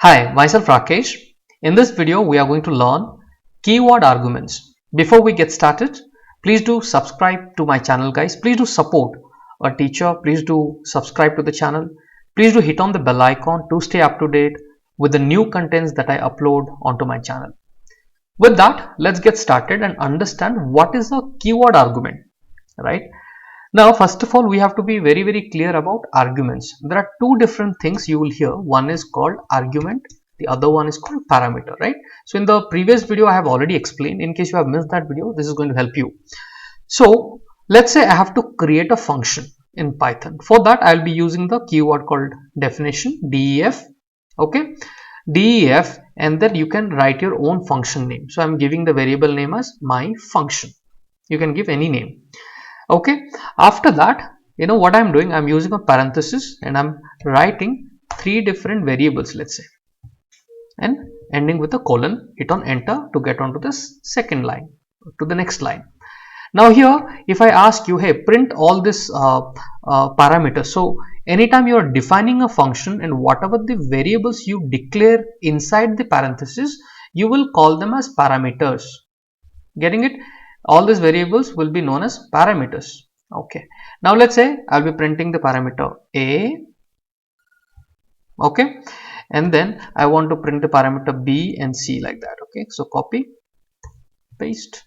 Hi, myself Rakesh. In this video, we are going to learn keyword arguments. Before we get started, please do subscribe to my channel, guys. Please do support a teacher. Please do subscribe to the channel. Please do hit on the bell icon to stay up to date with the new contents that I upload onto my channel. With that, let's get started and understand what is a keyword argument, right? Now, first of all, we have to be very clear about arguments. There are two different things you will hear. One is called argument, the other one is called parameter, right? So in the previous video, I have already explained. In case you have missed that video, this is going to help you. So let's say I have to create a function in Python. For that, I'll be using the keyword called definition, def, okay, def, and then you can write your own function name. So I'm giving the variable name as my function. You can give any name. Okay, after that, you know what I'm doing, I'm using a parenthesis and I'm writing three different variables, let's say, and ending with a colon. Hit on enter to get onto this second line, to the next line. Now here, if I ask you, hey, print all this parameters. So anytime you are defining a function and whatever the variables you declare inside the parenthesis, you will call them as parameters. Getting it? All these variables will be known as parameters. Okay, now let's say I'll be printing the parameter a, okay, and then I want to print the parameter b and c like that. Okay, so copy, paste,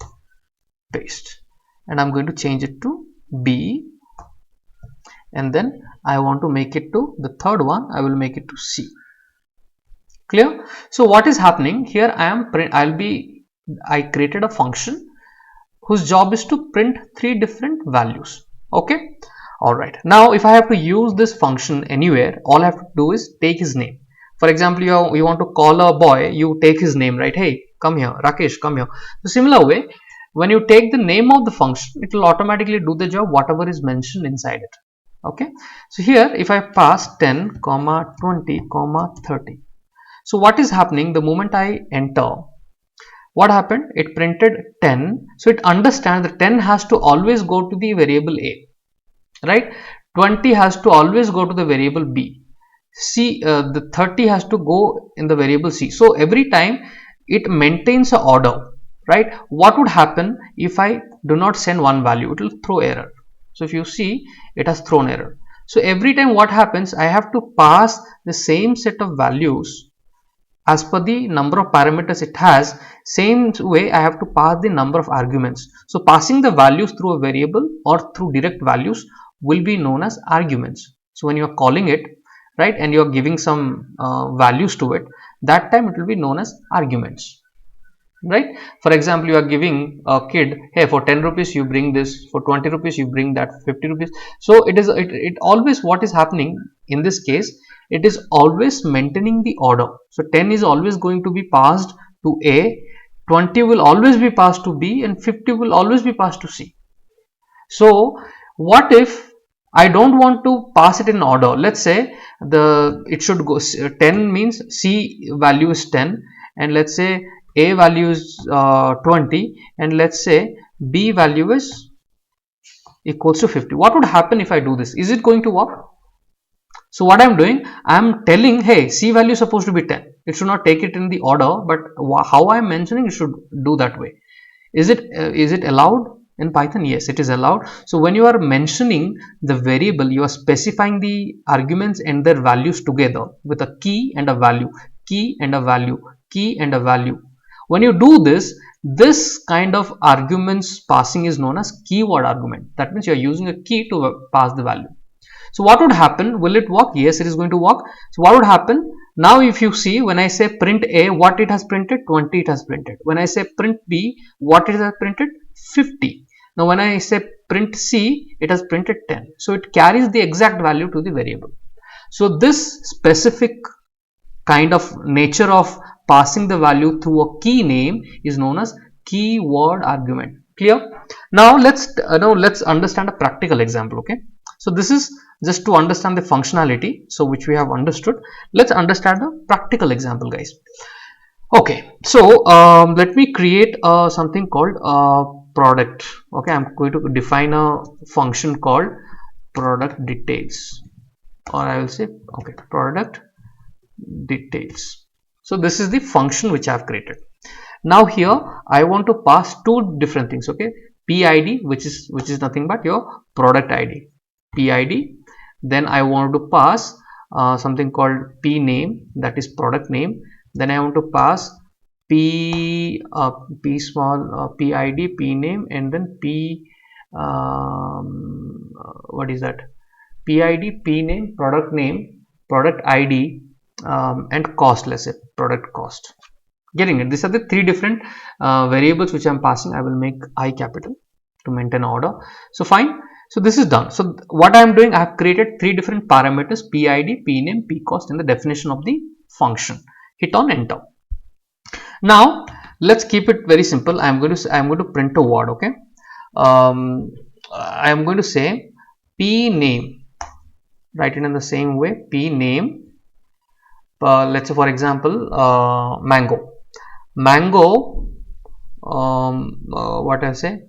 and I'm going to change it to b, and then I want to make it to the third one, I will make it to c. Clear? So what is happening here, I created a function whose job is to print three different values. Okay, all right. Now if I have to use this function anywhere, all I have to do is take his name. For example, you want to call a boy, you take his name, right? Hey, come here, Rakesh, come here. The similar way, when you take the name of the function, it will automatically do the job whatever is mentioned inside it. Okay, so here if I pass 10, 20, 30. So what is happening the moment I enter? What happened? It printed 10. So it understands that 10 has to always go to the variable a, right? 20 has to always go to the variable b. The 30 has to go in the variable c. So every time it maintains a order, right? What would happen if I do not send one value? It will throw error. So if you see, it has thrown error. So every time what happens, I have to pass the same set of values as per the number of parameters it has. Same way I have to pass the number of arguments. So passing the values through a variable or through direct values will be known as arguments. So when you are calling it, right, and you are giving some values to it, that time it will be known as arguments, right? For example, you are giving a kid, hey, for 10 rupees you bring this, for 20 rupees you bring that, 50 rupees. So it always, what is happening in this case, it is always maintaining the order. So 10 is always going to be passed to a, 20 will always be passed to b, and 50 will always be passed to c. So what if I don't want to pass it in order? Let's say it should go 10 means c value is 10, and let's say a value is 20, and let's say b value is equals to 50. What would happen if I do this? Is it going to work? So what I'm doing, I'm telling, hey, c value is supposed to be 10. It should not take it in the order, but how I'm mentioning, it should do that way. Is it allowed in Python? Yes, it is allowed. So when you are mentioning the variable, you are specifying the arguments and their values together with a key and a value, key and a value, key and a value. When you do this kind of arguments passing is known as keyword argument. That means you are using a key to pass the value. So what would happen? Will it work? Yes, it is going to work. So what would happen? Now if you see, when I say print a, what it has printed? 20 it has printed. When I say print b, what it has printed? 50. Now when I say print c, it has printed 10. So it carries the exact value to the variable. So this specific kind of nature of passing the value through a key name is known as keyword argument. Clear? Now let's understand a practical example. Okay, so this is just to understand the functionality, so which we have understood. Let's understand a practical example, guys. Okay, so let me create something called product. Okay, I'm going to define a function called product details, or I will say, okay, product details. So this is the function which I have created. Now here I want to pass two different things. Okay, PID, which is nothing but your product ID, PID. Then I want to pass something called P name, that is product name. Then I want to pass P small PID, P name, and then what is that? PID, P name, product ID, and cost. Let's say product cost. Getting it? These are the three different variables which I'm passing. I will make I capital to maintain order. So fine. So this is done. So what I am doing, I have created three different parameters: PID, P name, P cost, and the definition of the function. Hit on enter. Now let's keep it very simple. I'm going to print a word. Okay. I am going to say P name. Write it in the same way. P name. Let's say for example, mango. Mango. What I say?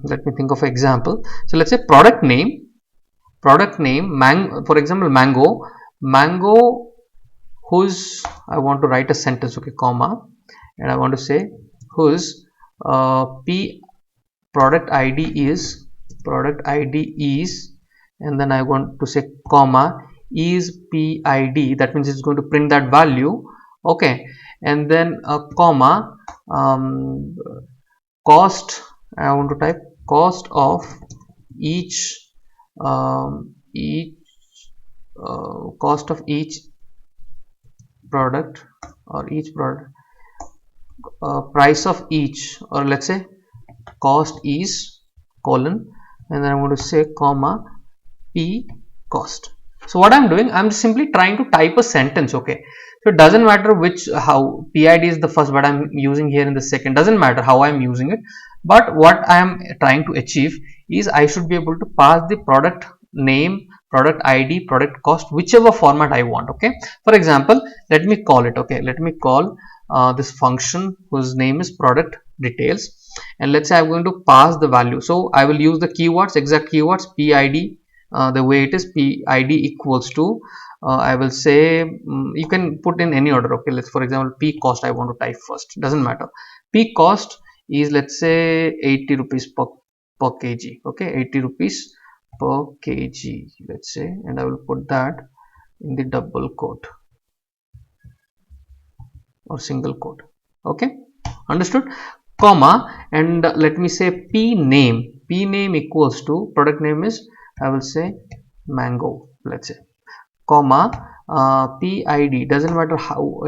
Let me think of an example. So let's say product name. For example, mango whose, I want to write a sentence, okay, comma, and I want to say whose P product ID is, and then I want to say comma is PID, that means it's going to print that value. Okay, and then a comma, cost, I want to type cost of each cost of each product, or each product, price of each, or let's say cost is colon, and then I want to say comma P cost. So what I'm doing, I'm simply trying to type a sentence. Okay, so it doesn't matter how PID is the first, but I'm using here in the second, doesn't matter how I'm using it, but what I am trying to achieve is I should be able to pass the product name, product ID, product cost, whichever format I want. Okay, for example, let me call it, okay, let me call this function whose name is product details, and let's say I'm going to pass the value. So I will use the keywords, exact keywords, PID, the way it is, PID equals to, I will say, you can put in any order. Okay, let's, for example, P cost I want to type first, doesn't matter. P cost is, let's say, 80 rupees per kg. Okay, 80 rupees per kg, let's say, and I will put that in the double quote or single quote. Okay, understood, comma, and let me say P name equals to, product name is, I will say mango, let's say, comma, PID, doesn't matter how,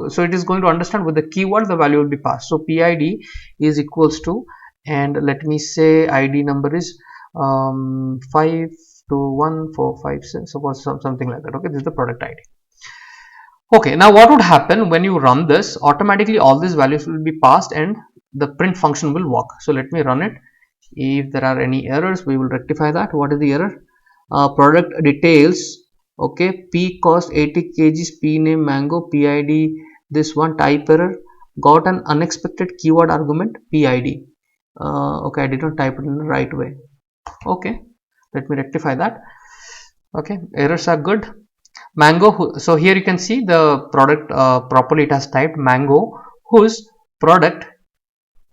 so it is going to understand with the keyword the value will be passed. So PID is equals to, and let me say ID number is 521456, suppose something like that. Okay, this is the product ID. Okay, now what would happen when you run this? Automatically all these values will be passed and the print function will work. So let me run it. If there are any errors, we will rectify that. What is the error? Product details, okay, P cost 80 kgs, P name mango, PID, this one type error, got an unexpected keyword argument PID. Okay, I did not type it in the right way. Okay, let me rectify that. Okay, errors are good. Mango, so here you can see the product properly, it has typed mango whose product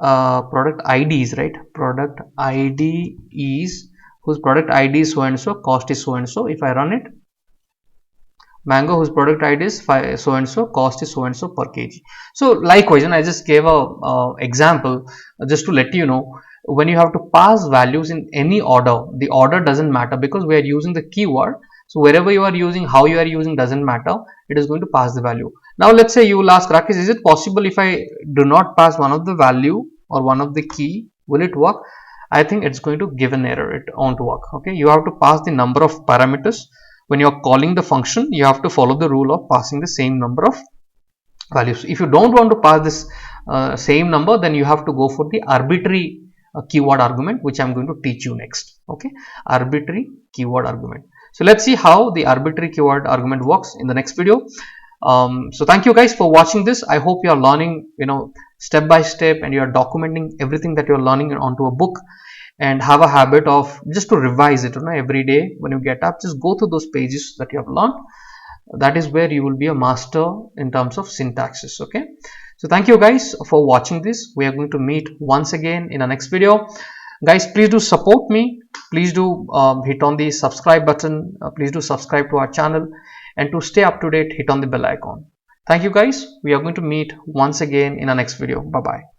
ID is, right, product ID is, whose product ID is so and so, cost is so and so. If I run it, mango whose product ID is so and so, cost is so and so per kg. So likewise, and I just gave a example just to let you know, when you have to pass values in any order, the order doesn't matter because we are using the keyword. So wherever you are using, how you are using doesn't matter, it is going to pass the value. Now let's say you will ask, Rakesh, is it possible if I do not pass one of the value or one of the key, will it work? I think it's going to give an error, it won't work. Okay, you have to pass the number of parameters. When you are calling the function, you have to follow the rule of passing the same number of values. If you don't want to pass this same number, then you have to go for the arbitrary keyword argument, which I'm going to teach you next. Okay, arbitrary keyword argument. So let's see how the arbitrary keyword argument works in the next video. So thank you guys for watching this. I hope you are learning, step by step, and you are documenting everything that you are learning onto a book, and have a habit of just to revise it every day when you get up. Just go through those pages that you have learned. that is where you will be a master in terms of syntaxes. Okay, so thank you guys for watching this. We are going to meet once again in the next video. Guys, please do support me. Please do hit on the subscribe button. Please do subscribe to our channel, and to stay up to date, hit on the bell icon. Thank you guys. We are going to meet once again in the next video. Bye bye.